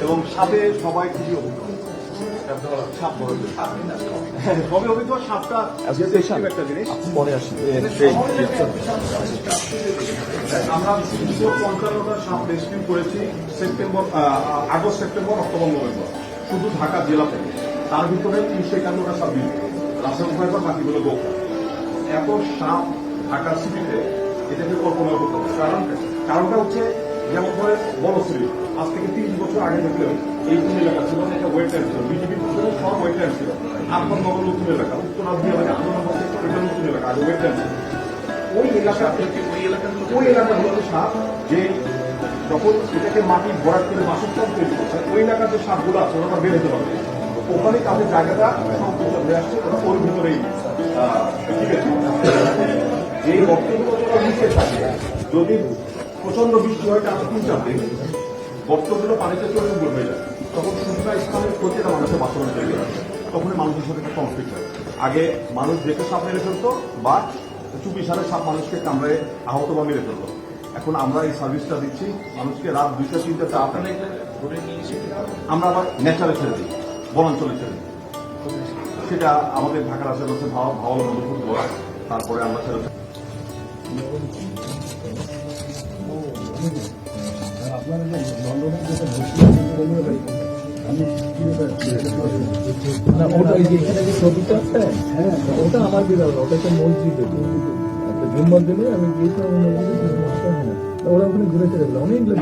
এবং সাপে সবাই খুবই অভিজ্ঞ। সাপ সবই অভিজ্ঞ। সাপটা একটা জিনিস পরে আসি। আমরা 355টা সাপ রেস্কিউ করেছি আগস্ট, সেপ্টেম্বর, অক্টোবর, নভেম্বর, শুধু ঢাকা জেলা থেকে। তার ভিতরে 351টা সাপ বিল রাসায়নিক ফাইবার, বাকিগুলো গোখা। এত সাপ ঢাকা সিটিতে এটাকে কল্পনা করতে হবে। কারণটা হচ্ছে, যেমন ধরে বড় সিটি আজ থেকে 30 বছর আগে দেখলে এই কোন এলাকা ছিল না, একটা ওয়েটল্যান্ড ছিল, বিজেপির সব ওয়েটল্যান্ড ছিল। আটবার নগর নতুন এলাকা, উত্তর রাজ্য এলাকা, আন্দোলন নতুন এলাকা, আগে ওয়েটল্যান্ড ছিল। ওই এলাকাগুলোতে সাপ যে যখন এটাকে মাটি ভরাট করে বাসস্থান তৈরি করছে, ওই এলাকার যে সাপগুলো আছে ওরা বের হতে পারবে। ওখানে তাদের জায়গাটা সংকুচিত হয়ে আসছে, ওরা ওর ভিতরেই এই বক্তব্যগুলো নিচে থাকে। যদি প্রচন্ড বৃষ্টি হয় টানা 3-4 দিন, বর্তগুলো পানিতে চলে হয়ে যায়, তখন শুকনা স্থানের প্রতিটা মানুষের বাসনা তৈরি হয়। তখন মানুষের সাথে একটা কনফ্লিক্ট হয়। আগে মানুষ দেখে সাপ মেরে ফেলতো, বা চুপি সারে সাপ মানুষকে কামড়ে আহত বা মেরে ফেলতো। এখন আমরা এই সার্ভিসটা দিচ্ছি মানুষকে। রাত 2টা 3টা 4টা আমরা আবার ন্যাচারে ছেড়ে দিই, বনাঞ্চলে ছেড়ে দিই। সেটা আমাদের ঢাকার আশেপাশে ভালো মধুপুর বলা, তারপরে আমরা ছেড়ে ওটা এখানে যে ছবিটা আছে, হ্যাঁ ওটা আমার বিড়াল, ওটা একটা মসজিদে জুম মসজিদে আমি গিয়েছিলাম। ওরা ওখানে ঘুরে ফিরে গেল অনেক লোক।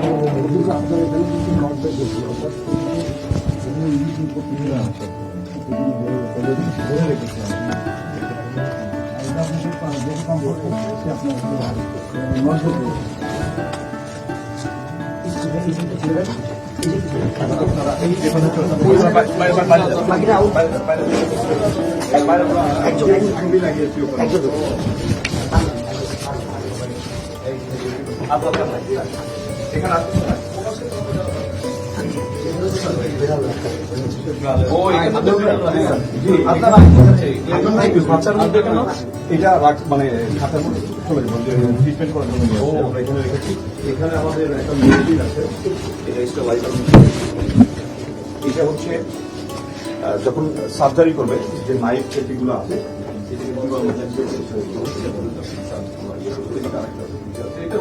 এটা মানে খাতার মধ্যে চলে যাবো ট্রিটমেন্ট করার জন্য আমরা এখানে রেখেছি। এখানে আমাদের একটা মেডিসিন আছে, এটা হচ্ছে যখন সার্জারি করবে যে নাইফ সেটিগুলো আছে, এটা